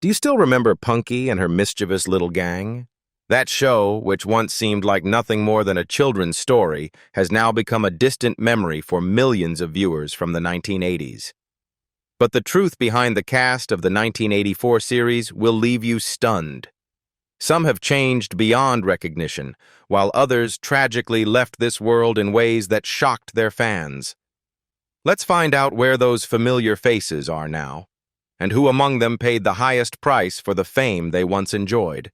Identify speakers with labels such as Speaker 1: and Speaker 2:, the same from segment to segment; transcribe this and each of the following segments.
Speaker 1: Do you still remember Punky and her mischievous little gang? That show, which once seemed like nothing more than a children's story, has now become a distant memory for millions of viewers from the 1980s. But the truth behind the cast of the 1984 series will leave you stunned. Some have changed beyond recognition, while others tragically left this world in ways that shocked their fans. Let's find out where those familiar faces are now, and who among them paid the highest price for the fame they once enjoyed.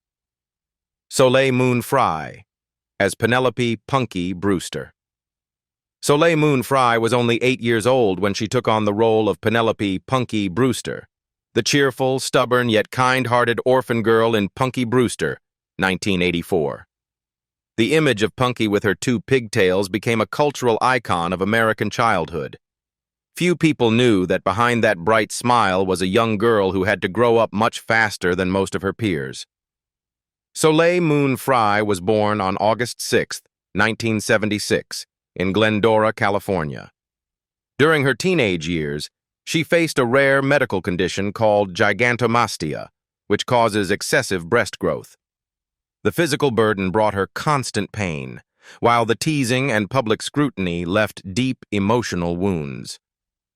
Speaker 1: Soleil Frye, as Penelope Punky Brewster. Soleil Frye was only 8 years old when she took on the role of Penelope Punky Brewster, the cheerful, stubborn, yet kind-hearted orphan girl in Punky Brewster, 1984. The image of Punky with her 2 pigtails became a cultural icon of American childhood. Few people knew that behind that bright smile was a young girl who had to grow up much faster than most of her peers. Soleil Frye was born on August 6, 1976, in Glendora, California. During her teenage years, she faced a rare medical condition called gigantomastia, which causes excessive breast growth. The physical burden brought her constant pain, while the teasing and public scrutiny left deep emotional wounds.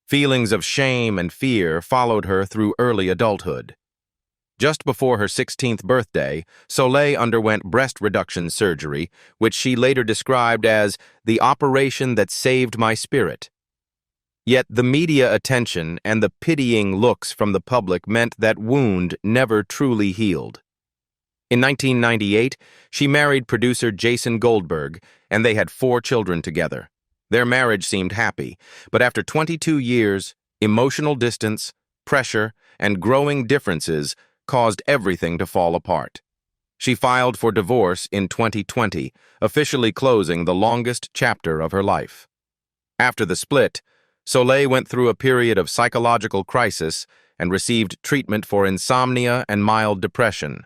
Speaker 1: Feelings of shame and fear followed her through early adulthood. Just before her 16th birthday, Soleil underwent breast reduction surgery, which she later described as the operation that saved my spirit. Yet the media attention and the pitying looks from the public meant that wound never truly healed. In 1998, she married producer Jason Goldberg, and they had 4 children together. Their marriage seemed happy, but after 22 years, emotional distance, pressure, and growing differences caused everything to fall apart. She filed for divorce in 2020, officially closing the longest chapter of her life. After the split, Soleil went through a period of psychological crisis and received treatment for insomnia and mild depression.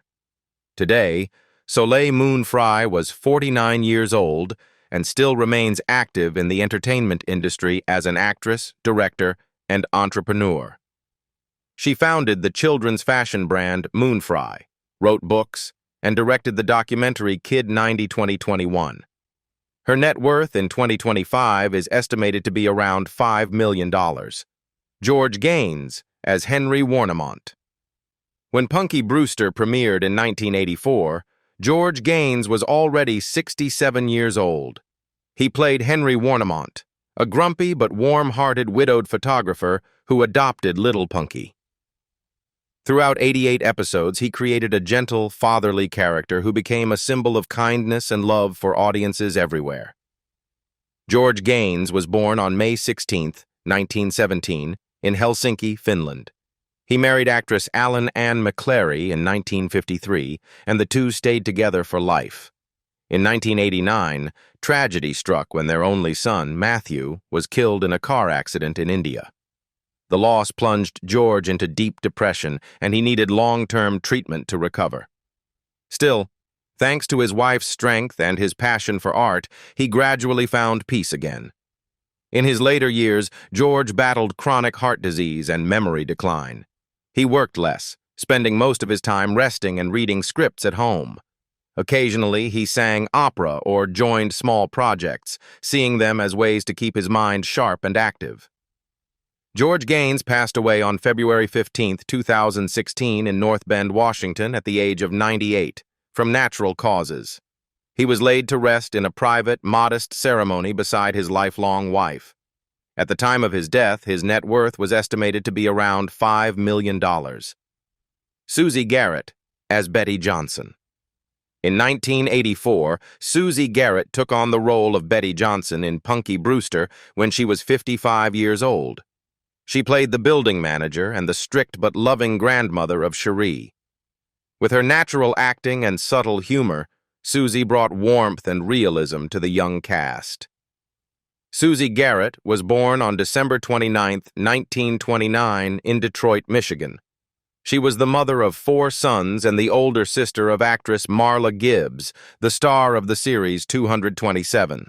Speaker 1: Today, Soleil Frye was 49 years old and still remains active in the entertainment industry as an actress, director, and entrepreneur. She founded the children's fashion brand Frye, wrote books, and directed the documentary Kid 90 2021. Her net worth in 2025 is estimated to be around $5 million. George Gaynes as Henry Warnemont. When Punky Brewster premiered in 1984, George Gaynes was already 67 years old. He played Henry Warnemont, a grumpy but warm-hearted widowed photographer who adopted little Punky. Throughout 88 episodes, he created a gentle, fatherly character who became a symbol of kindness and love for audiences everywhere. George Gaynes was born on May 16, 1917, in Helsinki, Finland. He married actress Alan Ann McClary in 1953, and the two stayed together for life. In 1989, tragedy struck when their only son, Matthew, was killed in a car accident in India. The loss plunged George into deep depression, and he needed long-term treatment to recover. Still, thanks to his wife's strength and his passion for art, he gradually found peace again. In his later years, George battled chronic heart disease and memory decline. He worked less, spending most of his time resting and reading scripts at home. Occasionally, he sang opera or joined small projects, seeing them as ways to keep his mind sharp and active. George Gaynes passed away on February 15, 2016 in North Bend, Washington at the age of 98, from natural causes. He was laid to rest in a private, modest ceremony beside his lifelong wife. At the time of his death, his net worth was estimated to be around $5 million. Susie Garrett as Betty Johnson. In 1984, Susie Garrett took on the role of Betty Johnson in Punky Brewster when she was 55 years old. She played the building manager and the strict but loving grandmother of Cherie. With her natural acting and subtle humor, Susie brought warmth and realism to the young cast. Susie Garrett was born on December 29, 1929, in Detroit, Michigan. She was the mother of 4 sons and the older sister of actress Marla Gibbs, the star of the series 227.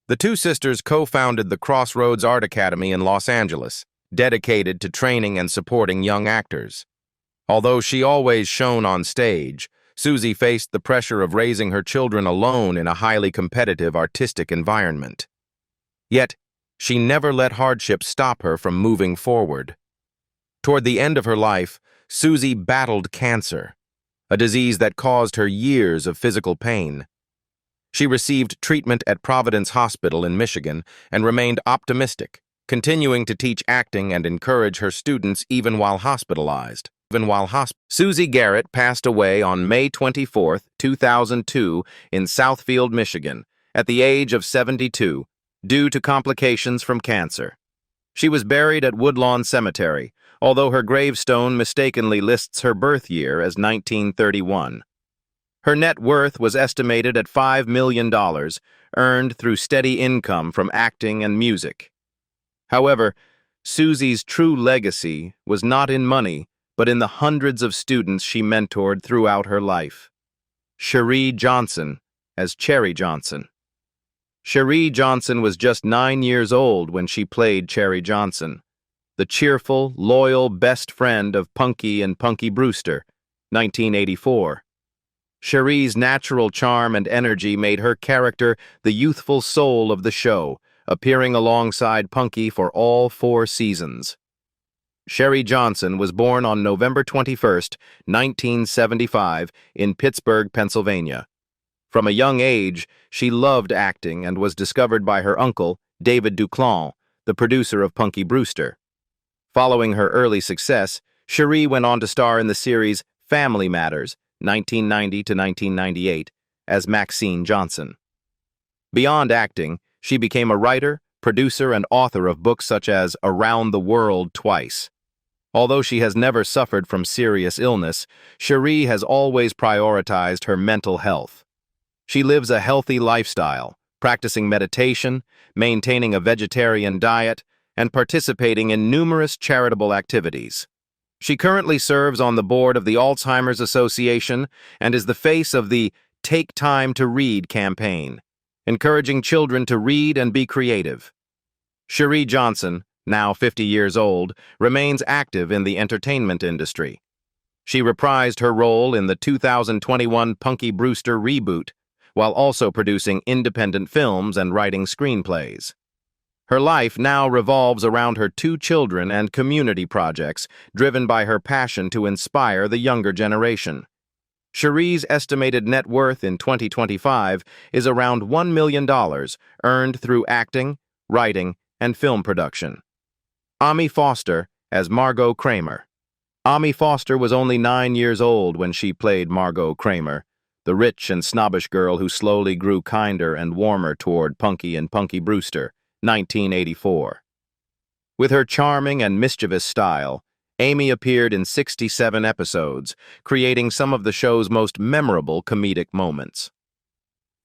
Speaker 1: The 2 sisters co-founded the Crossroads Art Academy in Los Angeles, dedicated to training and supporting young actors. Although she always shone on stage, Susie faced the pressure of raising her children alone in a highly competitive artistic environment. Yet, she never let hardship stop her from moving forward. Toward the end of her life, Susie battled cancer, a disease that caused her years of physical pain. She received treatment at Providence Hospital in Michigan and remained optimistic, continuing to teach acting and encourage her students even while hospitalized. Susie Garrett passed away on May 24, 2002, in Southfield, Michigan, at the age of 72, due to complications from cancer. She was buried at Woodlawn Cemetery, although her gravestone mistakenly lists her birth year as 1931. Her net worth was estimated at $5 million, earned through steady income from acting and music. However, Susie's true legacy was not in money, but in the hundreds of students she mentored throughout her life. Cherie Johnson as Cherie Johnson. Cherie Johnson was just 9 years old when she played Cherie Johnson, the cheerful, loyal best friend of Punky and Punky Brewster, 1984. Cherie's natural charm and energy made her character the youthful soul of the show, appearing alongside Punky for all 4 seasons. Cherie Johnson was born on November 21, 1975, in Pittsburgh, Pennsylvania. From a young age, she loved acting and was discovered by her uncle, David Duclon, the producer of Punky Brewster. Following her early success, Cherie went on to star in the series Family Matters, 1990 to 1998, as Maxine Johnson. Beyond acting, she became a writer, producer, and author of books such as Around the World Twice. Although she has never suffered from serious illness, Cherie has always prioritized her mental health. She lives a healthy lifestyle, practicing meditation, maintaining a vegetarian diet, and participating in numerous charitable activities. She currently serves on the board of the Alzheimer's Association and is the face of the Take Time to Read campaign, encouraging children to read and be creative. Cherie Johnson, now 50 years old, remains active in the entertainment industry. She reprised her role in the 2021 Punky Brewster reboot, while also producing independent films and writing screenplays. Her life now revolves around her 2 children and community projects, driven by her passion to inspire the younger generation. Cherie's estimated net worth in 2025 is around $1 million, earned through acting, writing, and film production. Ami Foster as Margot Kramer. Ami Foster was only 9 years old when she played Margot Kramer, the rich and snobbish girl who slowly grew kinder and warmer toward Punky and Punky Brewster, 1984. With her charming and mischievous style, Amy appeared in 67 episodes, creating some of the show's most memorable comedic moments.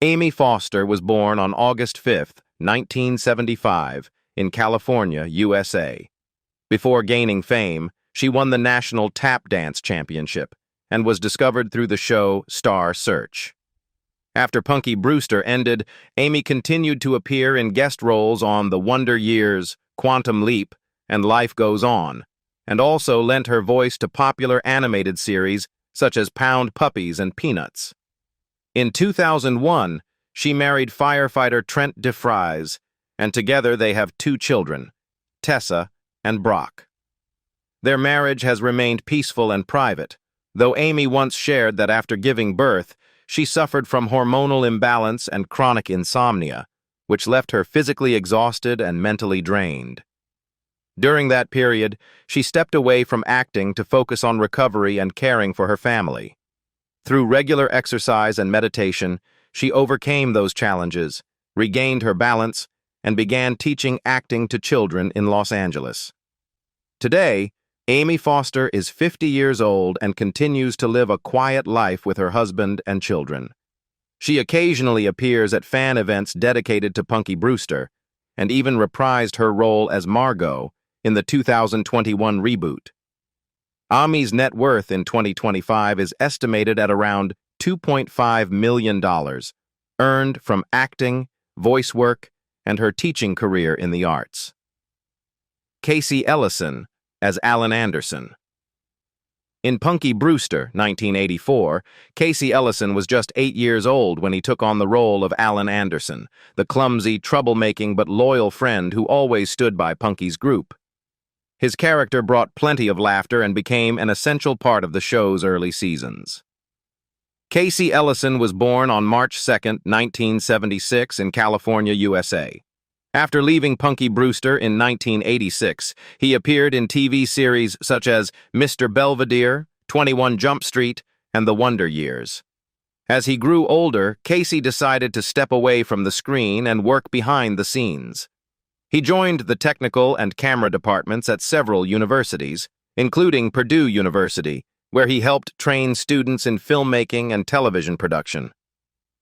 Speaker 1: Amy Foster was born on August 5, 1975, in California, USA. Before gaining fame, she won the National Tap Dance Championship and was discovered through the show Star Search. After Punky Brewster ended, Amy continued to appear in guest roles on The Wonder Years, Quantum Leap, and Life Goes On, and also lent her voice to popular animated series such as Pound Puppies and Peanuts. In 2001, she married firefighter Trent DeFries, and together they have 2 children, Tessa and Brock. Their marriage has remained peaceful and private, though Amy once shared that after giving birth, she suffered from hormonal imbalance and chronic insomnia, which left her physically exhausted and mentally drained. During that period, she stepped away from acting to focus on recovery and caring for her family. Through regular exercise and meditation, she overcame those challenges, regained her balance, and began teaching acting to children in Los Angeles. Today, Amy Foster is 50 years old and continues to live a quiet life with her husband and children. She occasionally appears at fan events dedicated to Punky Brewster, and even reprised her role as Margot in the 2021 reboot. Ami's net worth in 2025 is estimated at around $2.5 million, earned from acting, voice work, and her teaching career in the arts. Casey Ellison as Alan Anderson. In Punky Brewster, 1984, Casey Ellison was just 8 years old when he took on the role of Alan Anderson, the clumsy, troublemaking but loyal friend who always stood by Punky's group. His character brought plenty of laughter and became an essential part of the show's early seasons. Casey Ellison was born on March 2, 1976 in California, USA. After leaving Punky Brewster in 1986, he appeared in TV series such as Mr. Belvedere, 21 Jump Street, and The Wonder Years. As he grew older, Casey decided to step away from the screen and work behind the scenes. He joined the technical and camera departments at several universities, including Purdue University, where he helped train students in filmmaking and television production.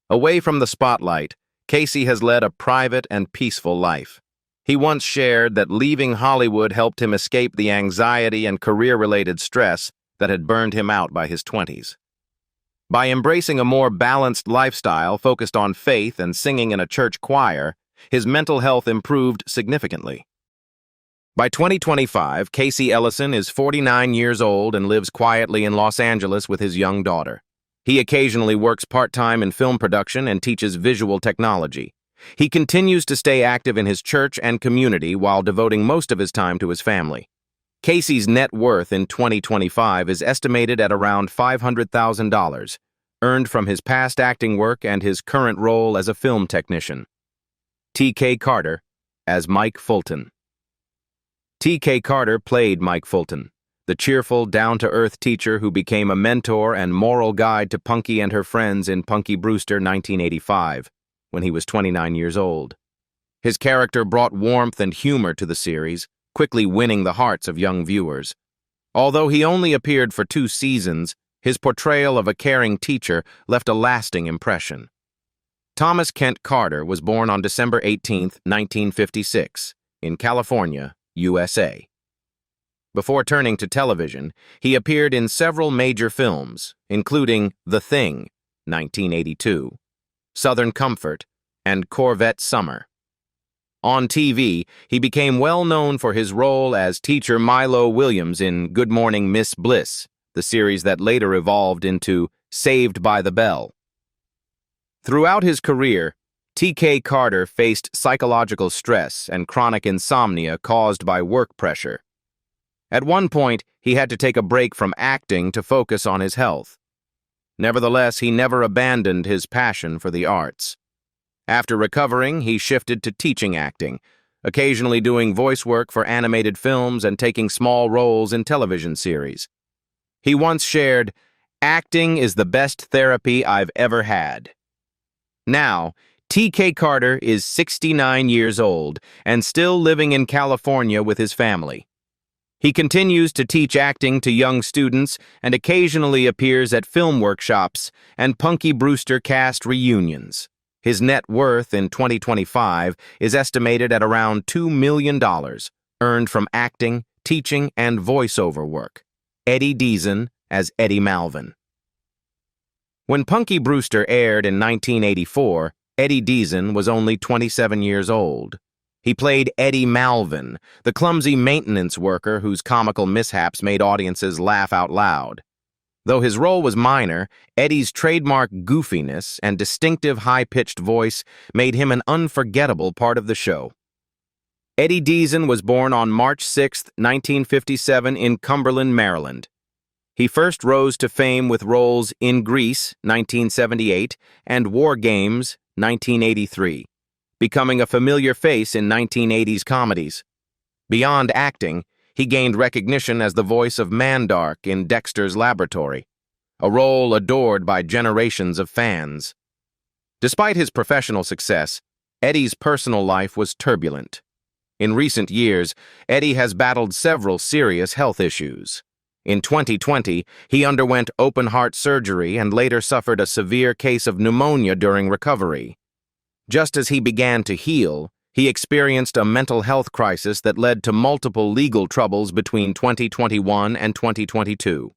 Speaker 1: Away from the spotlight, Casey has led a private and peaceful life. He once shared that leaving Hollywood helped him escape the anxiety and career-related stress that had burned him out by his 20s. By embracing a more balanced lifestyle focused on faith and singing in a church choir, his mental health improved significantly. By 2025, Casey Ellison is 49 years old and lives quietly in Los Angeles with his young daughter. He occasionally works part-time in film production and teaches visual technology. He continues to stay active in his church and community while devoting most of his time to his family. Casey's net worth in 2025 is estimated at around $500,000, earned from his past acting work and his current role as a film technician. T.K. Carter as Mike Fulton. T.K. Carter played Mike Fulton, the cheerful, down-to-earth teacher who became a mentor and moral guide to Punky and her friends in Punky Brewster 1985, when he was 29 years old. His character brought warmth and humor to the series, quickly winning the hearts of young viewers. Although he only appeared for 2 seasons, his portrayal of a caring teacher left a lasting impression. Thomas Kent Carter was born on December 18, 1956, in California, USA. Before turning to television, he appeared in several major films, including The Thing, 1982, Southern Comfort, and Corvette Summer. On TV, he became well known for his role as teacher Milo Williams in Good Morning Miss Bliss, the series that later evolved into Saved by the Bell. Throughout his career, T.K. Carter faced psychological stress and chronic insomnia caused by work pressure. At one point, he had to take a break from acting to focus on his health. Nevertheless, he never abandoned his passion for the arts. After recovering, he shifted to teaching acting, occasionally doing voice work for animated films and taking small roles in television series. He once shared, "Acting is the best therapy I've ever had." Now, T.K. Carter is 69 years old and still living in California with his family. He continues to teach acting to young students and occasionally appears at film workshops and Punky Brewster cast reunions. His net worth in 2025 is estimated at around $2 million, earned from acting, teaching, and voiceover work. Eddie Deezen as Eddie Malvin. When Punky Brewster aired in 1984, Eddie Deezen was only 27 years old. He played Eddie Malvin, the clumsy maintenance worker whose comical mishaps made audiences laugh out loud. Though his role was minor, Eddie's trademark goofiness and distinctive high-pitched voice made him an unforgettable part of the show. Eddie Deezen was born on March 6, 1957 in Cumberland, Maryland. He first rose to fame with roles in Grease, 1978, and War Games, 1983. Becoming a familiar face in 1980s comedies. Beyond acting, he gained recognition as the voice of Mandark in Dexter's Laboratory, a role adored by generations of fans. Despite his professional success, Eddie's personal life was turbulent. In recent years, Eddie has battled several serious health issues. In 2020, he underwent open-heart surgery and later suffered a severe case of pneumonia during recovery. Just as he began to heal, he experienced a mental health crisis that led to multiple legal troubles between 2021 and 2022.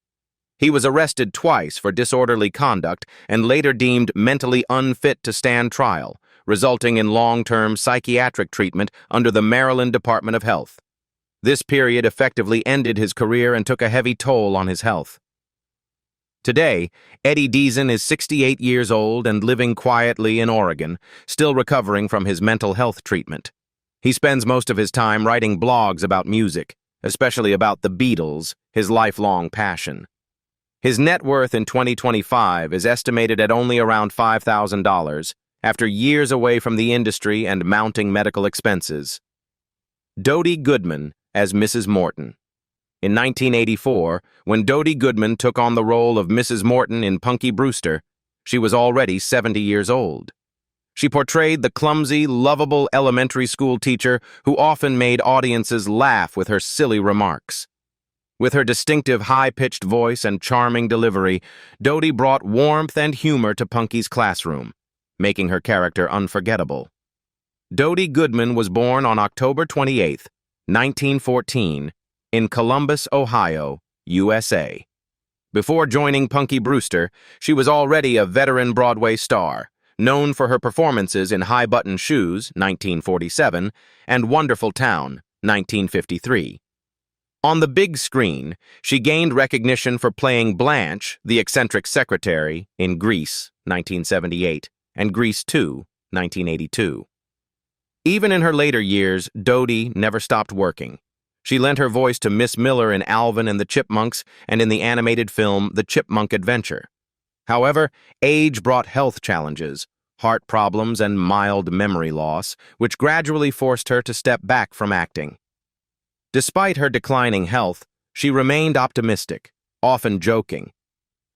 Speaker 1: He was arrested twice for disorderly conduct and later deemed mentally unfit to stand trial, resulting in long-term psychiatric treatment under the Maryland Department of Health. This period effectively ended his career and took a heavy toll on his health. Today, Eddie Deezen is 68 years old and living quietly in Oregon, still recovering from his mental health treatment. He spends most of his time writing blogs about music, especially about the Beatles, his lifelong passion. His net worth in 2025 is estimated at only around $5,000, after years away from the industry and mounting medical expenses. Dodie Goodman as Mrs. Morton. In 1984, when Dodie Goodman took on the role of Mrs. Morton in Punky Brewster, she was already 70 years old. She portrayed the clumsy, lovable elementary school teacher who often made audiences laugh with her silly remarks. With her distinctive high-pitched voice and charming delivery, Dodie brought warmth and humor to Punky's classroom, making her character unforgettable. Dodie Goodman was born on October 28, 1914, in Columbus, Ohio, USA. Before joining Punky Brewster, she was already a veteran Broadway star, known for her performances in High Button Shoes, 1947, and Wonderful Town, 1953. On the big screen, she gained recognition for playing Blanche, the eccentric secretary, in Grease, 1978, and Grease 2, 1982. Even in her later years, Dodie never stopped working. She lent her voice to Miss Miller in Alvin and the Chipmunks and in the animated film The Chipmunk Adventure. However, age brought health challenges, heart problems, and mild memory loss, which gradually forced her to step back from acting. Despite her declining health, she remained optimistic, often joking.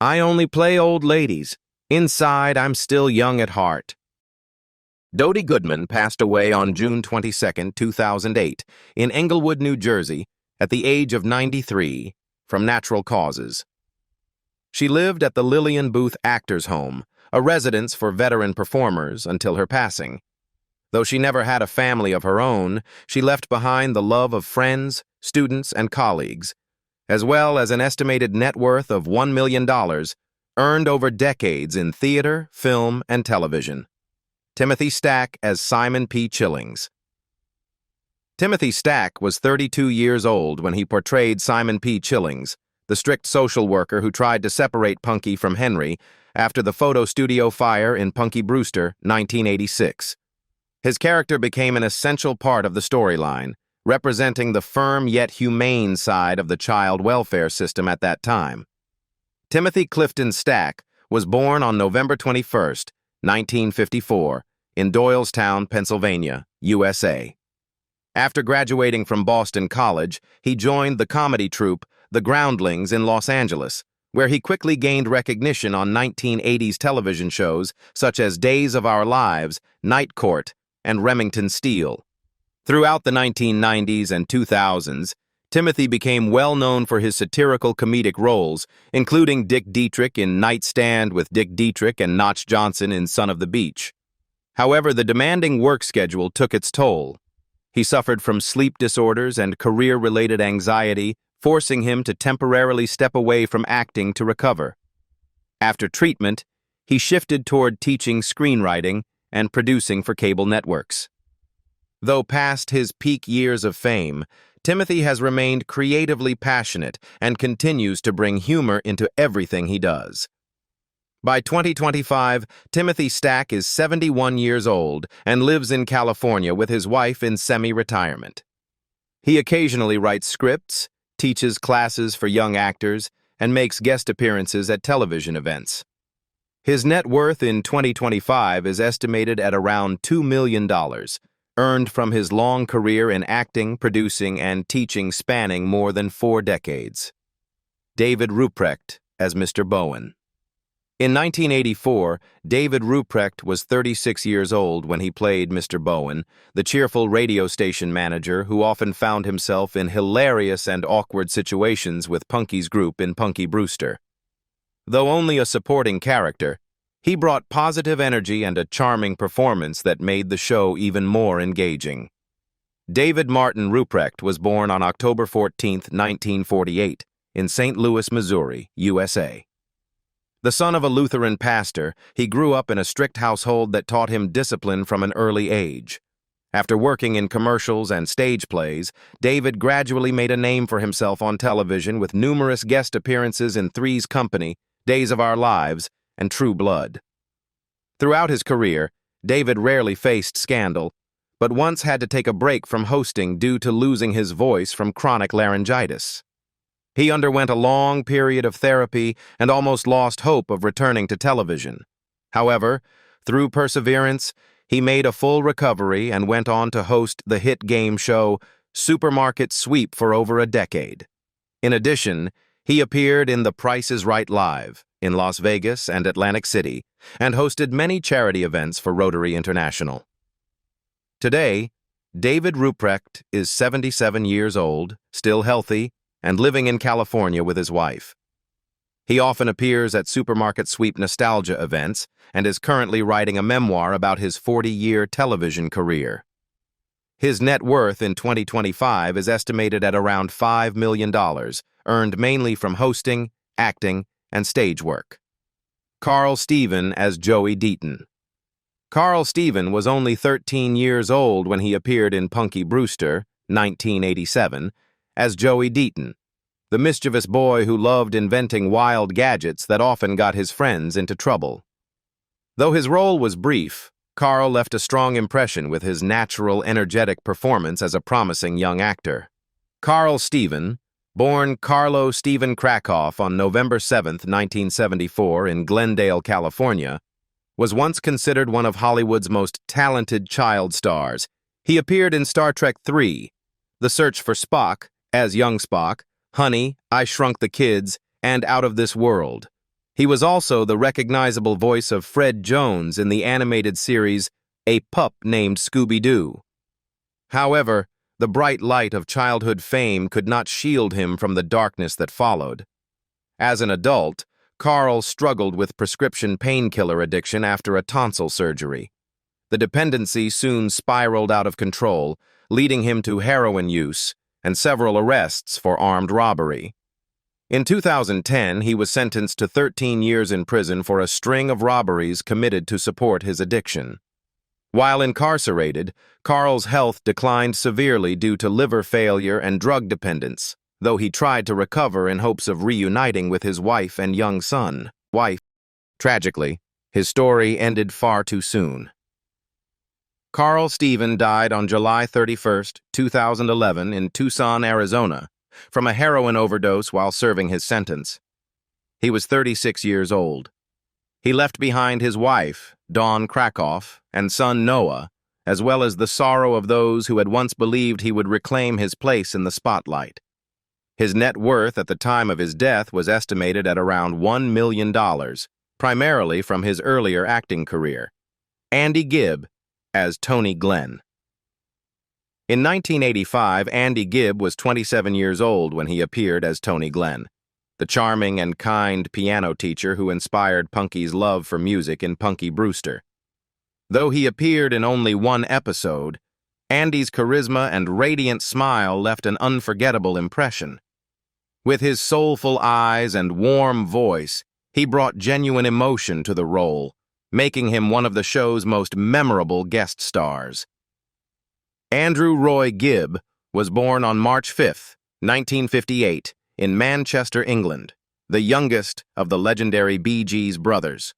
Speaker 1: "I only play old ladies. Inside, I'm still young at heart." Dodie Goodman passed away on June 22, 2008, in Englewood, New Jersey, at the age of 93, from natural causes. She lived at the Lillian Booth Actors Home, a residence for veteran performers, until her passing. Though she never had a family of her own, she left behind the love of friends, students, and colleagues, as well as an estimated net worth of $1 million, earned over decades in theater, film, and television. Timothy Stack as Simon P. Chillings. Timothy Stack was 32 years old when he portrayed Simon P. Chillings, the strict social worker who tried to separate Punky from Henry after the photo studio fire in Punky Brewster, 1986. His character became an essential part of the storyline, representing the firm yet humane side of the child welfare system at that time. Timothy Clifton Stack was born on November 21, 1954, in Doylestown, Pennsylvania, USA. After graduating from Boston College, he joined the comedy troupe The Groundlings in Los Angeles, where he quickly gained recognition on 1980s television shows such as Days of Our Lives, Night Court, and Remington Steele. Throughout the 1990s and 2000s, Timothy became well known for his satirical comedic roles, including Dick Dietrich in Nightstand with Dick Dietrich and Notch Johnson in Son of the Beach. However, the demanding work schedule took its toll. He suffered from sleep disorders and career-related anxiety, forcing him to temporarily step away from acting to recover. After treatment, he shifted toward teaching screenwriting and producing for cable networks. Though past his peak years of fame, Timothy has remained creatively passionate and continues to bring humor into everything he does. By 2025, Timothy Stack is 71 years old and lives in California with his wife in semi-retirement. He occasionally writes scripts, teaches classes for young actors, and makes guest appearances at television events. His net worth in 2025 is estimated at around $2 million, earned from his long career in acting, producing, and teaching spanning more than 4 decades. David Ruprecht as Mr. Bowen. In 1984, David Ruprecht was 36 years old when he played Mr. Bowen, the cheerful radio station manager who often found himself in hilarious and awkward situations with Punky's group in Punky Brewster. Though only a supporting character, he brought positive energy and a charming performance that made the show even more engaging. David Martin Ruprecht was born on October 14, 1948, in St. Louis, Missouri, USA. The son of a Lutheran pastor, he grew up in a strict household that taught him discipline from an early age. After working in commercials and stage plays, David gradually made a name for himself on television with numerous guest appearances in Three's Company, Days of Our Lives, and True Blood. Throughout his career, David rarely faced scandal, but once had to take a break from hosting due to losing his voice from chronic laryngitis. He underwent a long period of therapy and almost lost hope of returning to television. However, through perseverance, he made a full recovery and went on to host the hit game show Supermarket Sweep for over a decade. In addition, he appeared in The Price is Right Live in Las Vegas and Atlantic City and hosted many charity events for Rotary International. Today, David Ruprecht is 77 years old, still healthy, and living in California with his wife. He often appears at Supermarket Sweep nostalgia events and is currently writing a memoir about his 40-year television career. His net worth in 2025 is estimated at around $5 million, earned mainly from hosting, acting, and stage work. Carl Steven as Joey Deaton. Carl Steven was only 13 years old when he appeared in Punky Brewster, 1987, as Joey Deaton, the mischievous boy who loved inventing wild gadgets that often got his friends into trouble. Though his role was brief, Carl left a strong impression with his natural, energetic performance as a promising young actor. Carl Steven, born Carlo Stephen Krakoff on November 7, 1974 in Glendale, California, was once considered one of Hollywood's most talented child stars. He appeared in Star Trek III, The Search for Spock, as young Spock, Honey, I Shrunk the Kids, and Out of This World. He was also the recognizable voice of Fred Jones in the animated series A Pup Named Scooby-Doo. However, the bright light of childhood fame could not shield him from the darkness that followed. As an adult, Carl struggled with prescription painkiller addiction after a tonsil surgery. The dependency soon spiraled out of control, leading him to heroin use and several arrests for armed robbery. In 2010, he was sentenced to 13 years in prison for a string of robberies committed to support his addiction. While incarcerated, Carl's health declined severely due to liver failure and drug dependence, though he tried to recover in hopes of reuniting with his wife and young son. Tragically, his story ended far too soon. Carl Steven died on July 31, 2011 in Tucson, Arizona, from a heroin overdose while serving his sentence. He was 36 years old. He left behind his wife, Dawn Krakoff, and son Noah, as well as the sorrow of those who had once believed he would reclaim his place in the spotlight. His net worth at the time of his death was estimated at around $1 million, primarily from his earlier acting career. Andy Gibb as Tony Glenn. In 1985, Andy Gibb was 27 years old when he appeared as Tony Glenn, the charming and kind piano teacher who inspired Punky's love for music in Punky Brewster. Though he appeared in only one episode, Andy's charisma and radiant smile left an unforgettable impression. With his soulful eyes and warm voice, he brought genuine emotion to the role, making him one of the show's most memorable guest stars. Andrew Roy Gibb was born on March 5, 1958, in Manchester, England, the youngest of the legendary Bee Gees brothers.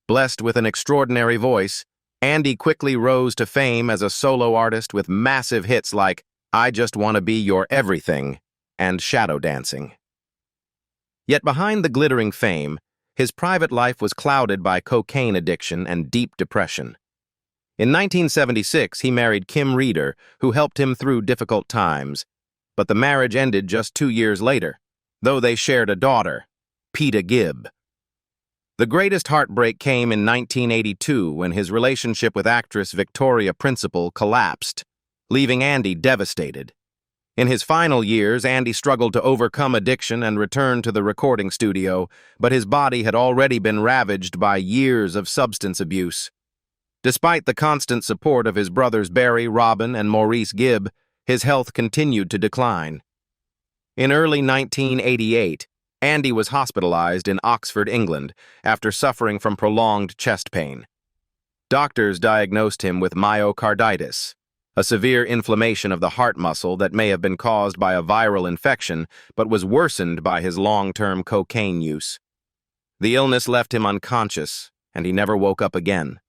Speaker 1: Blessed with an extraordinary voice, Andy quickly rose to fame as a solo artist with massive hits like I Just Want to Be Your Everything and Shadow Dancing. Yet behind the glittering fame, his private life was clouded by cocaine addiction and deep depression. In 1976, he married Kim Reeder, who helped him through difficult times, but the marriage ended just 2 years later, though they shared a daughter, Peta Gibb. The greatest heartbreak came in 1982 when his relationship with actress Victoria Principal collapsed, leaving Andy devastated. In his final years, Andy struggled to overcome addiction and return to the recording studio, but his body had already been ravaged by years of substance abuse. Despite the constant support of his brothers Barry, Robin, and Maurice Gibb, his health continued to decline. In early 1988, Andy was hospitalized in Oxford, England, after suffering from prolonged chest pain. Doctors diagnosed him with myocarditis, a severe inflammation of the heart muscle that may have been caused by a viral infection but was worsened by his long-term cocaine use. The illness left him unconscious, and he never woke up again.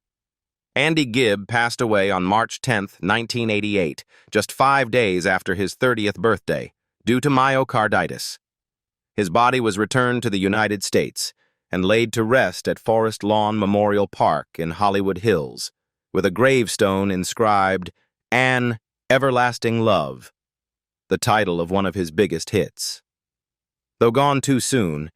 Speaker 1: Andy Gibb passed away on March 10, 1988, just 5 days after his 30th birthday, due to myocarditis. His body was returned to the United States and laid to rest at Forest Lawn Memorial Park in Hollywood Hills, with a gravestone inscribed, "An Everlasting Love," the title of one of his biggest hits. Though gone too soon,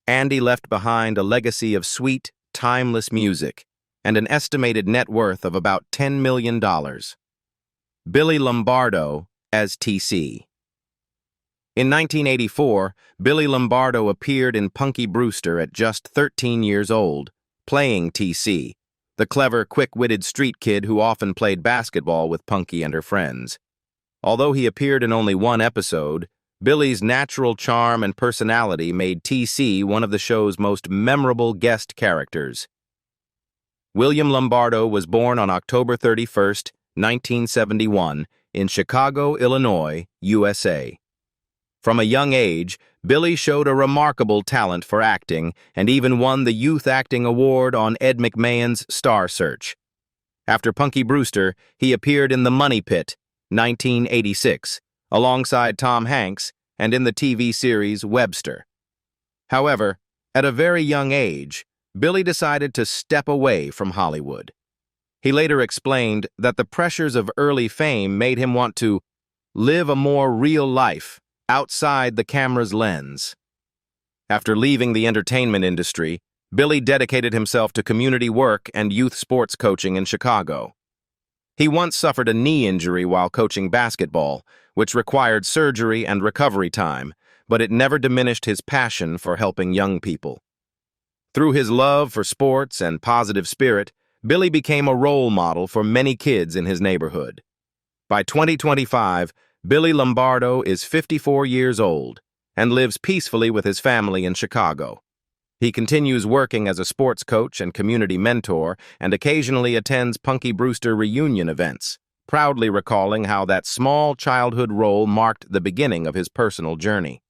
Speaker 1: Andy left behind a legacy of sweet, timeless music and an estimated net worth of about $10 million. Billy Lombardo as TC. In 1984, Billy Lombardo appeared in Punky Brewster at just 13 years old, playing TC, the clever, quick-witted street kid who often played basketball with Punky and her friends. Although he appeared in only one episode, Billy's natural charm and personality made TC one of the show's most memorable guest characters. William Lombardo was born on October 31, 1971, in Chicago, Illinois, USA. From a young age, Billy showed a remarkable talent for acting and even won the Youth Acting Award on Ed McMahon's Star Search. After Punky Brewster, he appeared in The Money Pit, 1986, alongside Tom Hanks, and in the TV series Webster. However, at a very young age, Billy decided to step away from Hollywood. He later explained that the pressures of early fame made him want to live a more real life outside the camera's lens. After leaving the entertainment industry, Billy dedicated himself to community work and youth sports coaching in Chicago. He once suffered a knee injury while coaching basketball, which required surgery and recovery time, but it never diminished his passion for helping young people. Through his love for sports and positive spirit, Billy became a role model for many kids in his neighborhood. By 2025, Billy Lombardo is 54 years old and lives peacefully with his family in Chicago. He continues working as a sports coach and community mentor and occasionally attends Punky Brewster reunion events, proudly recalling how that small childhood role marked the beginning of his personal journey.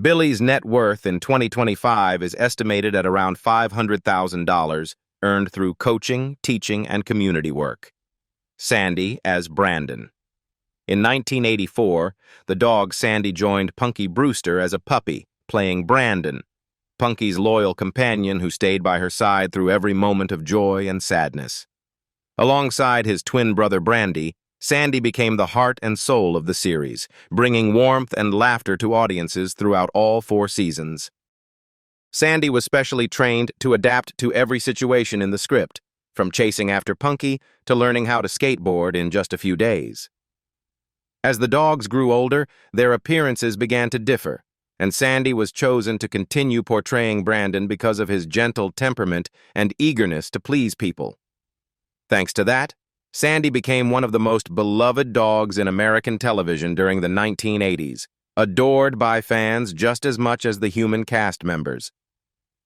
Speaker 1: Billy's net worth in 2025 is estimated at around $500,000, earned through coaching, teaching, and community work. Sandy as Brandon. In 1984, the dog Sandy joined Punky Brewster as a puppy, playing Brandon, Punky's loyal companion who stayed by her side through every moment of joy and sadness. Alongside his twin brother Brandy, Sandy became the heart and soul of the series, bringing warmth and laughter to audiences throughout all 4 seasons. Sandy was specially trained to adapt to every situation in the script, from chasing after Punky to learning how to skateboard in just a few days. As the dogs grew older, their appearances began to differ, and Sandy was chosen to continue portraying Brandon because of his gentle temperament and eagerness to please people. Thanks to that, Sandy became one of the most beloved dogs in American television during the 1980s, adored by fans just as much as the human cast members.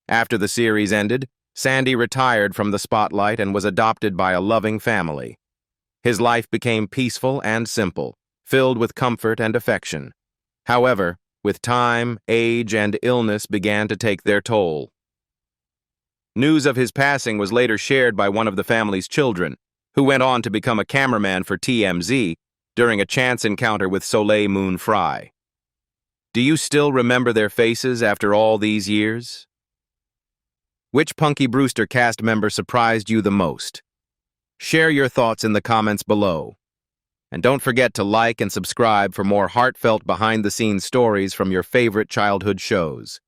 Speaker 1: After the series ended, Sandy retired from the spotlight and was adopted by a loving family. His life became peaceful and simple, filled with comfort and affection. However, with time, age, and illness began to take their toll. News of his passing was later shared by one of the family's children, who went on to become a cameraman for TMZ during a chance encounter with Soleil Moon Frye. Do you still remember their faces after all these years? Which Punky Brewster cast member surprised you the most? Share your thoughts in the comments below. And don't forget to like and subscribe for more heartfelt behind-the-scenes stories from your favorite childhood shows.